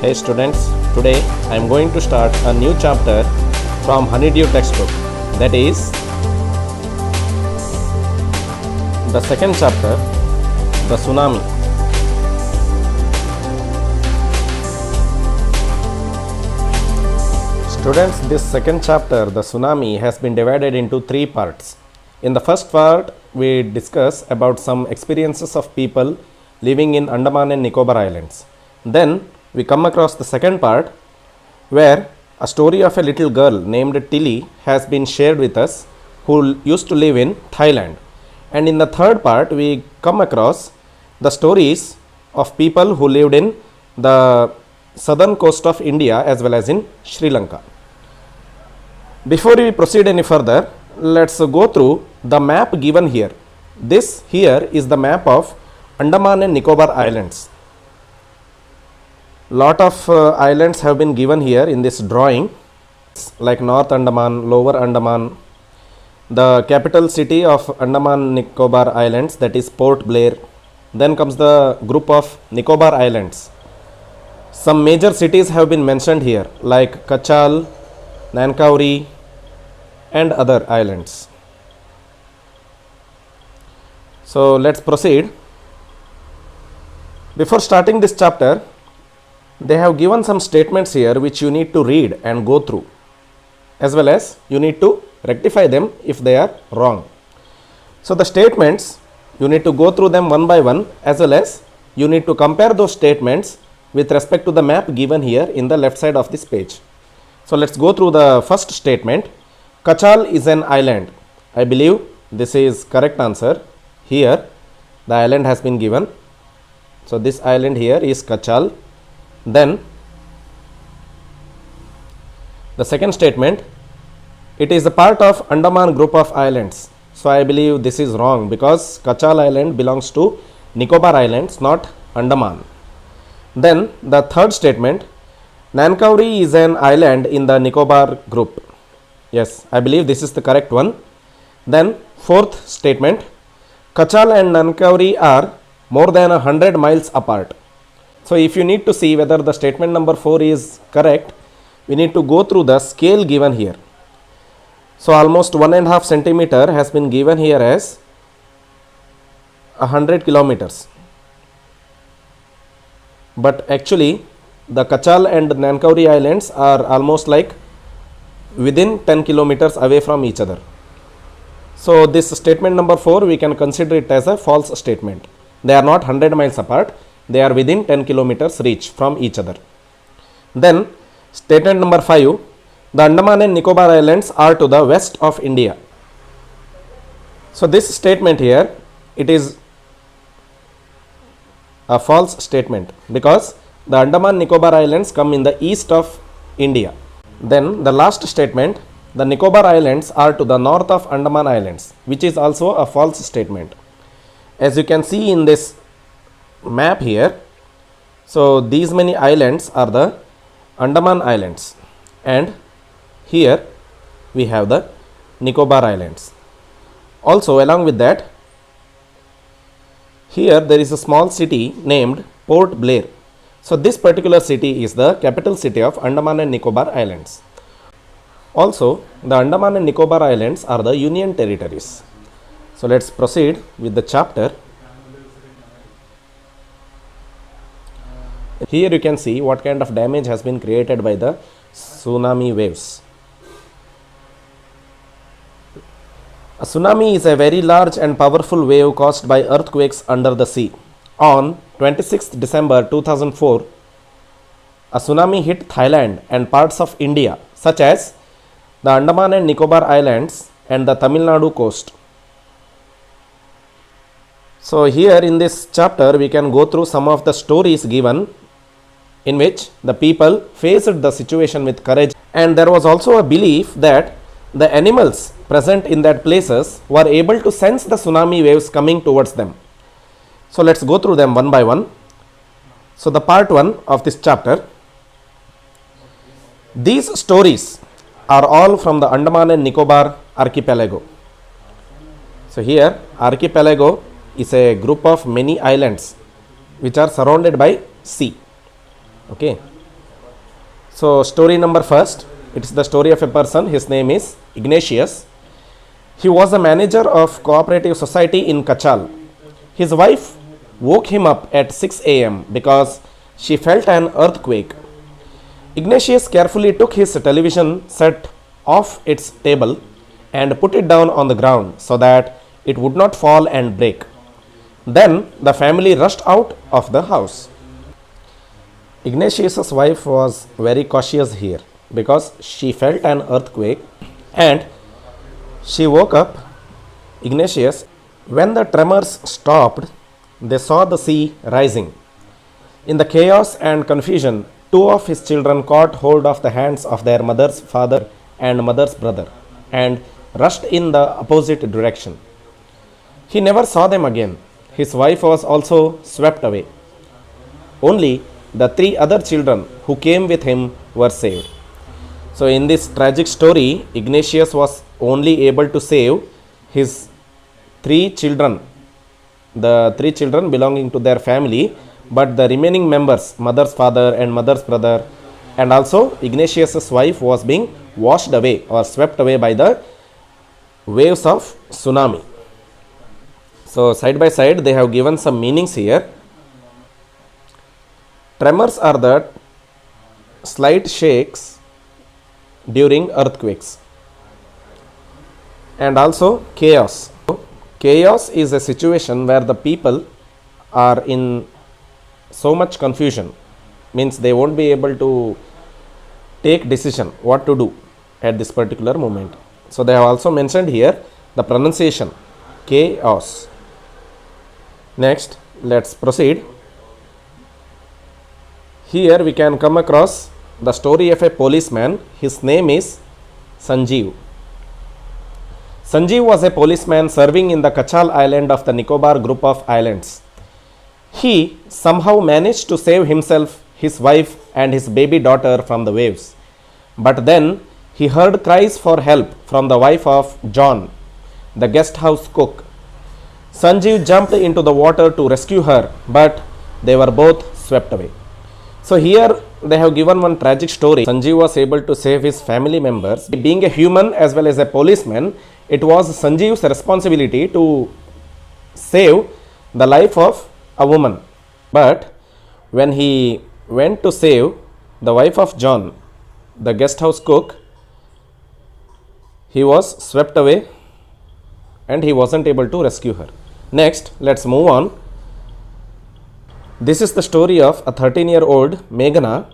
Hey students, today I am going to start a new chapter from Honeydew textbook, that is the second chapter, the tsunami. Students, this second chapter, the tsunami, has been divided into three parts. In the first part, we discuss about some experiences of people living in Andaman and Nicobar Islands. Then we come across the second part where a story of a little girl named Tilly has been shared with us, who used to live in Thailand. And in the third part, we come across the stories of people who lived in the southern coast of India as well as in Sri Lanka. Before we proceed any further, let's go through the map given here. This here is the map of Andaman and Nicobar Islands. Lot of islands have been given here in this drawing, like North Andaman, Lower Andaman. The capital city of Andaman Nicobar Islands, that is Port Blair. Then comes the group of Nicobar Islands. Some major cities have been mentioned here, like Kachal, Nankauri and other islands. So let's proceed. Before starting this chapter, they have given some statements here which you need to read and go through, as well as you need to rectify them if they are wrong. So the statements, you need to go through them one by one, as well as you need to compare those statements with respect to the map given here in the left side of this page. So let's go through the first statement. Kachal is an island. I believe this is correct answer. Here the island has been given. So this island here is Kachal. Then the second statement, it is a part of Andaman group of islands. So I believe this is wrong, because Kachal Island belongs to Nicobar Islands, not Andaman. Then the third statement, Nankauri is an island in the Nicobar group. Yes, I believe this is the correct one. Then fourth statement, Kachal and Nankauri are more than 100 miles apart. So if you need to see whether the statement number 4 is correct, we need to go through the scale given here. So almost 1.5 centimeter has been given here as 100 kilometers. But actually the Kachal and Nankauri Islands are almost like within 10 kilometers away from each other. So this statement number 4, we can consider it as a false statement. They are not 100 miles apart. They are within 10 kilometers reach from each other. Then statement number 5, the Andaman and Nicobar Islands are to the west of India. So this statement here, it is a false statement, because the Andaman Nicobar Islands come in the east of India. Then the last statement, the Nicobar Islands are to the north of Andaman Islands, which is also a false statement. As you can see in this map here, so these many islands are the Andaman Islands, and here we have the Nicobar Islands. Also along with that, here there is a small city named Port Blair. So this particular city is the capital city of Andaman and Nicobar Islands. Also the Andaman and Nicobar Islands are the union territories. So let's proceed with the chapter. Here you can see what kind of damage has been created by the tsunami waves. A tsunami is a very large and powerful wave caused by earthquakes under the sea. On 26th December 2004, a tsunami hit Thailand and parts of India, such as the Andaman and Nicobar Islands and the Tamil Nadu coast. So here in this chapter, we can go through some of the stories given, in which the people faced the situation with courage, and there was also a belief that the animals present in that places were able to sense the tsunami waves coming towards them. So let's go through them one by one. So the part 1 of this chapter, these stories are all from the Andaman and Nicobar archipelago. So here archipelago is a group of many islands which are surrounded by sea. Okay, So story number first, it is the story of a person. His name is Ignatius. He was a manager of cooperative society in Kachal. His wife woke him up at 6 a.m. because she felt an earthquake. Ignatius carefully took his television set off its table and put it down on the ground so that it would not fall and break. Then the family rushed out of the house. Ignatius's wife was very cautious here because she felt an earthquake and she woke up Ignatius. When the tremors stopped, they saw the sea rising. In the chaos and confusion, two of his children caught hold of the hands of their mother's father and mother's brother and rushed in the opposite direction. He never saw them again. His wife was also swept away. Only the three other children who came with him were saved. So in this tragic story, Ignatius was only able to save his three children, the three children belonging to their family, but the remaining members, mother's father and mother's brother, and also Ignatius's wife, was being washed away or swept away by the waves of tsunami. So side by side they have given some meanings here. Tremors are the slight shakes during earthquakes, and also chaos. Chaos is a situation where the people are in so much confusion, means they won't be able to take decision what to do at this particular moment. So they have also mentioned here the pronunciation chaos. Next, let's proceed. Here we can come across the story of a policeman. His name is Sanjeev. Sanjeev was a policeman serving in the Kachal island of the Nicobar group of islands. He somehow managed to save himself, his wife and his baby daughter from the waves. But then he heard cries for help from the wife of John, the guest house cook. Sanjeev jumped into the water to rescue her, but they were both swept away. So here they have given one tragic story. Sanjeev was able to save his family members. Being a human as well as a policeman, it was Sanjeev's responsibility to save the life of a woman. But when he went to save the wife of John, the guest house cook, he was swept away and he wasn't able to rescue her. Next, let's move on. This is the story of a 13-year-old Meghna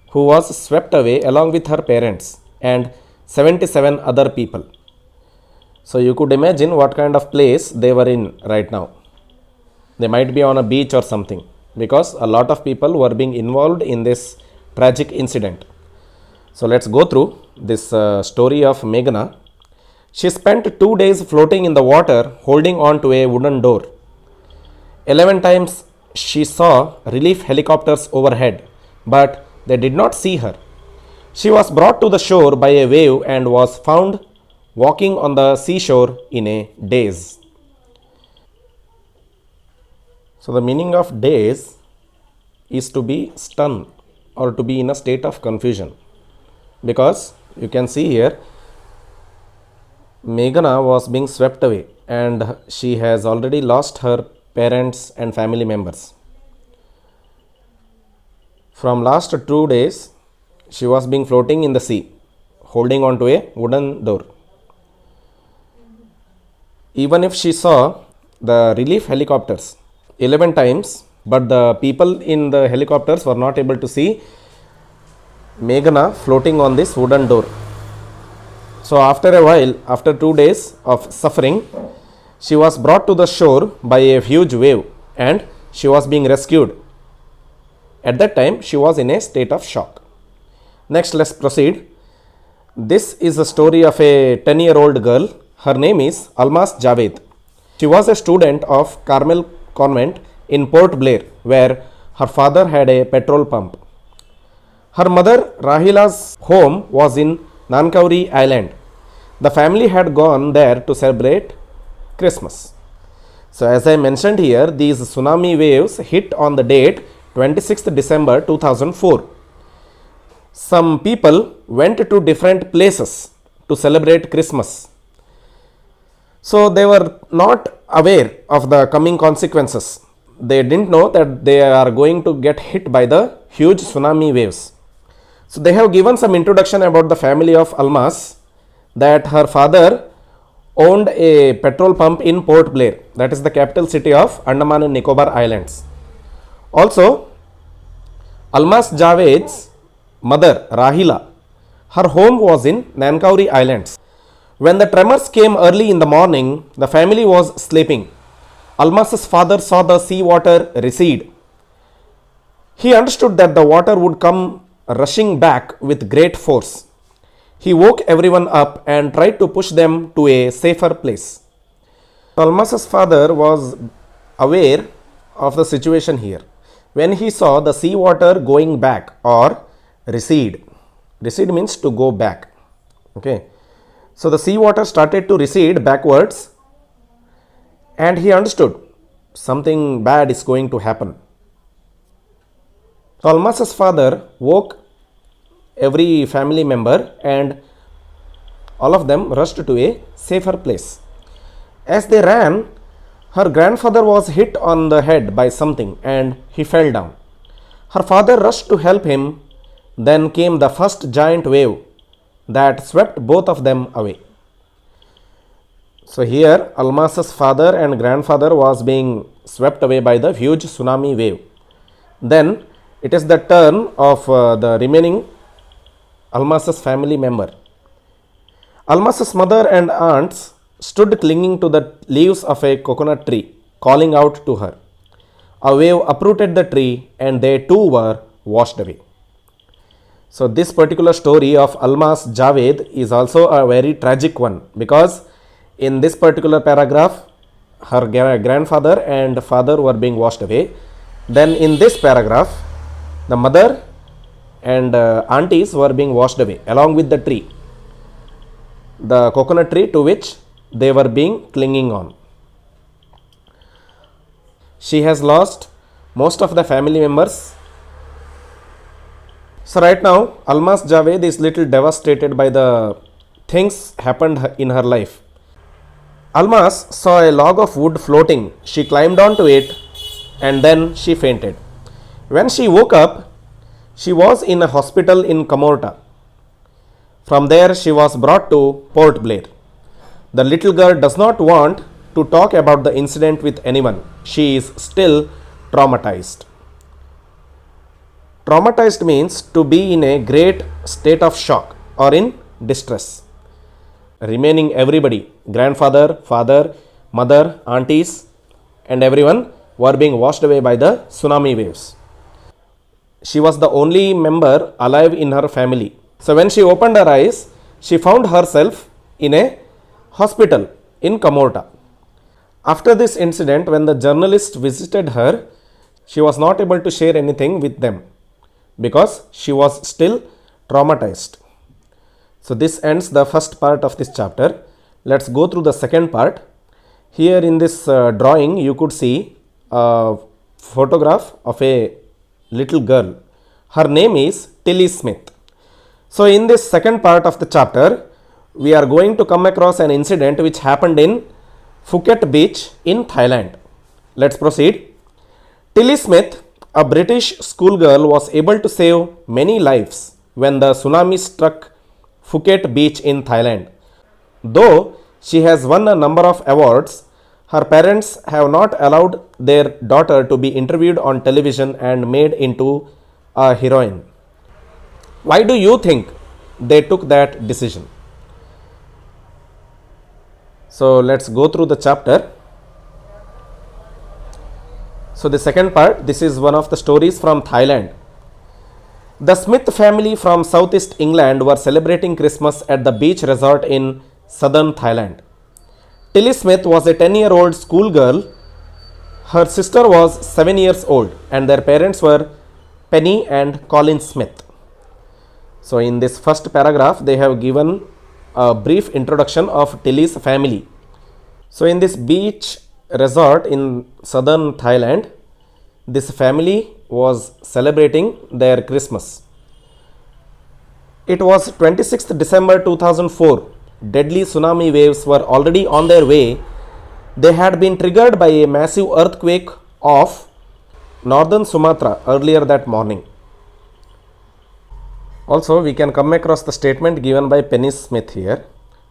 who was swept away along with her parents and 77 other people. So you could imagine what kind of place they were in right now. They might be on a beach or something, because a lot of people were being involved in this tragic incident. So let's go through this story of Meghna. She spent 2 days floating in the water holding on to a wooden door. 11 times she saw relief helicopters overhead, but they did not see her. She was brought to the shore by a wave and was found walking on the seashore in a daze. So the meaning of daze is to be stunned or to be in a state of confusion, because you can see here Meghna was being swept away and she has already lost her parents and family members. From last 2 days she was being floating in the sea holding on to a wooden door. Even if she saw the relief helicopters 11 times, but the people in the helicopters were not able to see Meghna floating on this wooden door. So after a while, after 2 days of suffering, she was brought to the shore by a huge wave and she was being rescued. At that time, she was in a state of shock. Next, let's proceed. This is the story of a 10-year-old girl. Her name is Almas Javed. She was a student of Carmel Convent in Port Blair, where her father had a petrol pump. Her mother Rahila's home was in Nankauri Island. The family had gone there to celebrate Christmas. So as I mentioned here, these tsunami waves hit on the date 26th December 2004. Some people went to different places to celebrate Christmas. So they were not aware of the coming consequences. They didn't know that they are going to get hit by the huge tsunami waves. So they have given some introduction about the family of Almas, that her father owned a petrol pump in Port Blair, that is the capital city of Andaman and Nicobar Islands. Also, Almas Javed's mother Rahila, her home was in Nankauri Islands. When the tremors came early in the morning, the family was sleeping. Almas's father saw the sea water recede. He understood that the water would come rushing back with great force. He woke everyone up and tried to push them to a safer place. Almas's father was aware of the situation here. When he saw the sea water going back or recede, recede means to go back. Okay. So the sea water started to recede backwards, and he understood something bad is going to happen. So Almas's father woke every family member and all of them rushed to a safer place. As they ran, her grandfather was hit on the head by something and he fell down. Her father rushed to help him. Then came the first giant wave that swept both of them away. So here Almas's father and grandfather was being swept away by the huge tsunami wave. Then it is the turn of the remaining Almas's family member. Almas's mother and aunts stood clinging to the leaves of a coconut tree, calling out to her. A wave uprooted the tree and they too were washed away. So this particular story of Almas Javed is also a very tragic one, because in this particular paragraph her grandfather and father were being washed away. Then in this paragraph the mother and aunties were being washed away along with the tree, the coconut tree to which they were being clinging on. She has lost most of the family members. So right now Almas Javed is little devastated by the things happened in her life. Almas saw a log of wood floating. She climbed onto it and then she fainted. When she woke up, she was in a hospital in Camorta. From there she was brought to Port Blair. The little girl does not want to talk about the incident with anyone. She is still traumatized. Traumatized means to be in a great state of shock or in distress. Remaining everybody, grandfather, father, mother, aunties and everyone were being washed away by the tsunami waves. She was the only member alive in her family. So when she opened her eyes, she found herself in a hospital in Camorta. After this incident, when the journalist visited her, she was not able to share anything with them because she was still traumatized. So this ends the first part of this chapter. Let's go through the second part. Here in this drawing you could see a photograph of a little girl. Her name is Tilly Smith. So in this second part of the chapter, we are going to come across an incident which happened in Phuket Beach in Thailand. Let's proceed. Tilly Smith, a British schoolgirl, was able to save many lives when the tsunami struck Phuket Beach in Thailand. Though she has won a number of awards, her parents have not allowed their daughter to be interviewed on television and made into a heroine. Why do you think they took that decision? So let's go through the chapter. So the second part, this is one of the stories from Thailand. The Smith family from Southeast England were celebrating Christmas at the beach resort in southern Thailand. Tilly Smith was a 10-year-old schoolgirl. Her sister was 7 years old and their parents were Penny and Colin Smith. So in this first paragraph, they have given a brief introduction of Tilly's family. So in this beach resort in southern Thailand, this family was celebrating their Christmas. It was 26th December 2004. Deadly tsunami waves were already on their way. They had been triggered by a massive earthquake off northern Sumatra earlier that morning. Also, we can come across the statement given by Penny Smith here.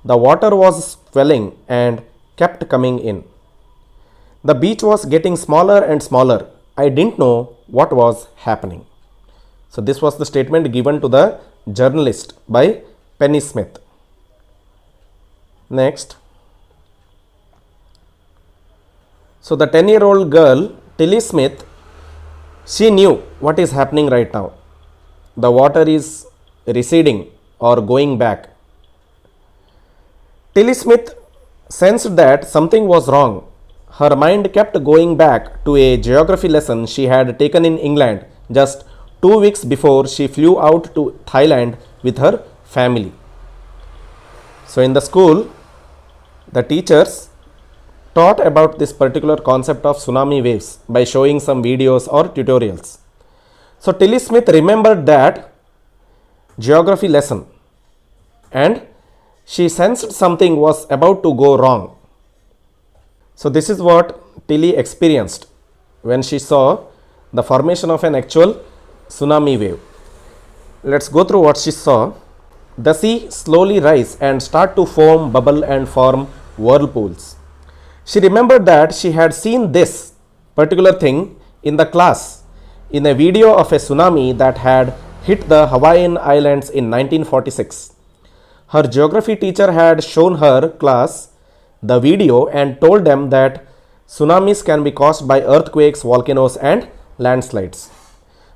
The water was swelling and kept coming in. The beach was getting smaller and smaller. I didn't know what was happening. So this was the statement given to the journalist by Penny Smith. Next. So the 10-year-old girl, Tilly Smith, she knew what is happening right now. The water is receding or going back. Tilly Smith sensed that something was wrong. Her mind kept going back to a geography lesson she had taken in England just 2 weeks before she flew out to Thailand with her family. So in the school, the teachers taught about this particular concept of tsunami waves by showing some videos or tutorials. So Tilly Smith remembered that geography lesson and she sensed something was about to go wrong. So this is what Tilly experienced when she saw the formation of an actual tsunami wave. Let's go through what she saw. The sea slowly rise and start to foam, bubble and form whirlpools. She remembered that she had seen this particular thing in the class in a video of a tsunami that had hit the Hawaiian Islands in 1946. Her geography teacher had shown her class the video and told them that tsunamis can be caused by earthquakes, volcanoes and landslides.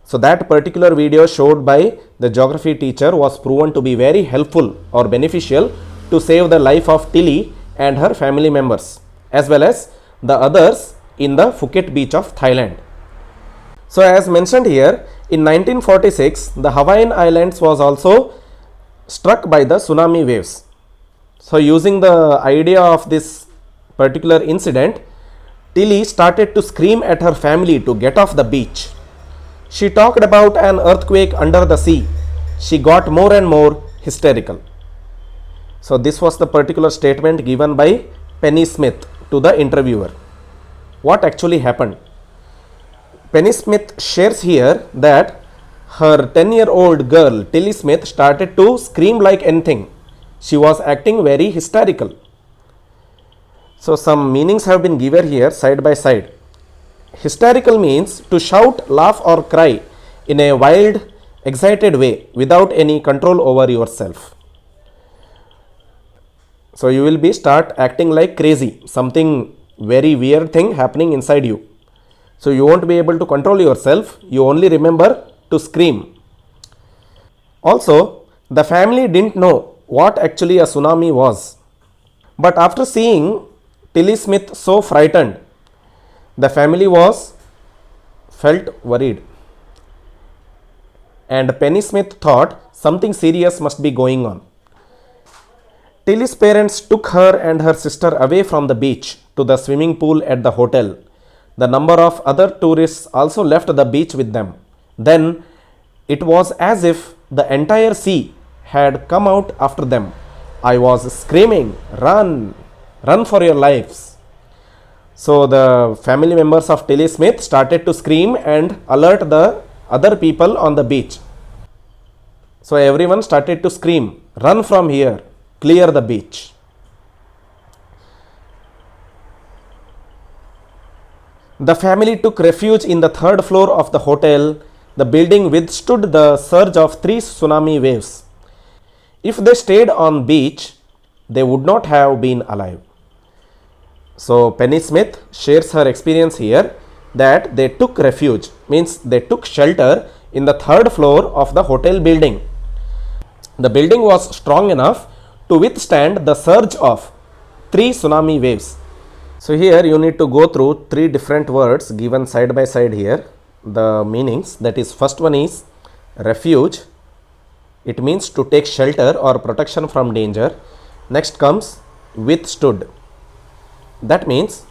So that particular video showed by the geography teacher was proven to be very helpful or beneficial to save the life of Tilly and her family members as well as the others in the Phuket beach of Thailand. So as mentioned here, in 1946 the Hawaiian Islands was also struck by the tsunami waves. So using the idea of this particular incident, Tilly started to scream at her family to get off the beach. She talked about an earthquake under the sea. She got more and more hysterical. So this was the particular statement given by Penny Smith to the interviewer. What actually happened? Penny Smith shares here that her 10-year-old girl Tilly Smith started to scream like anything. She was acting very hysterical. So some meanings have been given here side by side. Hysterical means to shout, laugh or cry in a wild, excited way without any control over yourself. So you will be start acting like crazy, something very weird thing happening inside you. So you won't be able to control yourself, you only remember to scream. Also, the family didn't know what actually a tsunami was. But after seeing Tilly Smith so frightened, the family felt worried. And Penny Smith thought something serious must be going on. Tilly's parents took her and her sister away from the beach to the swimming pool at the hotel. The number of other tourists also left the beach with them. Then it was as if the entire sea had come out after them. I was screaming, run, run for your lives. So the family members of Tilly Smith started to scream and alert the other people on the beach. So everyone started to scream, run from here, clear the beach. The family took refuge in the third floor of the hotel. The building withstood the surge of 3 tsunami waves. If they stayed on beach, they would not have been alive. So Penny Smith shares her experience here that they took refuge, means they took shelter in the third floor of the hotel building. The building was strong enough to withstand the surge of 3 tsunami waves. So here you need to go through 3 different words given side by side here, the meanings. That is, first one is refuge. It means to take shelter or protection from danger. Next comes withstood. That means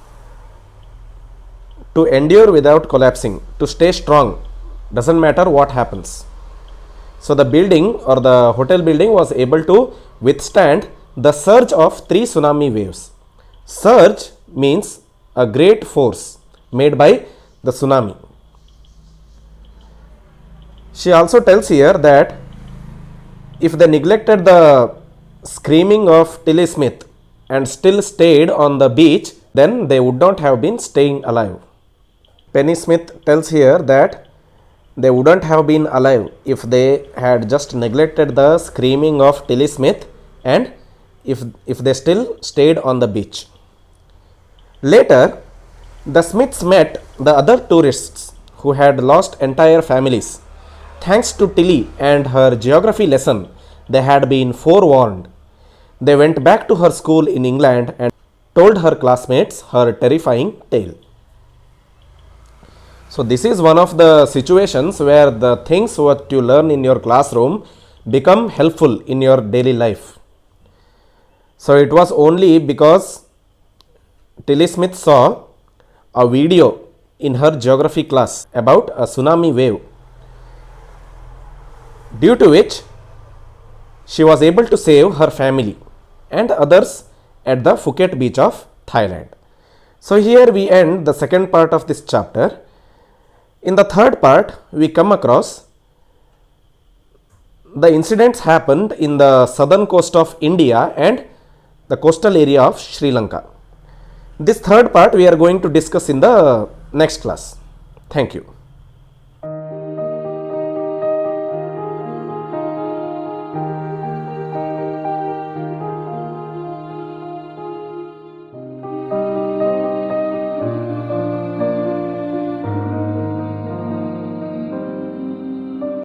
to endure without collapsing, to stay strong, doesn't matter what happens. So the building or the hotel building was able to withstand the surge of 3 tsunami waves. Surge means a great force made by the tsunami. She also tells here that if they neglected the screaming of Tilly Smith and still stayed on the beach, then they would not have been staying alive. Penny Smith tells here that they wouldn't have been alive if they had just neglected the screaming of Tilly Smith and if they still stayed on the beach. Later, the Smiths met the other tourists who had lost entire families. Thanks to Tilly and her geography lesson, they had been forewarned. They went back to her school in England and told her classmates her terrifying tale. So this is one of the situations where the things what you learn in your classroom become helpful in your daily life. So it was only because Tilly Smith saw a video in her geography class about a tsunami wave, due to which she was able to save her family and others at the Phuket beach of Thailand. So here we end the second part of this chapter. In the third part, we come across the incidents happened in the southern coast of India and the coastal area of Sri Lanka. This third part we are going to discuss in the next class. Thank you.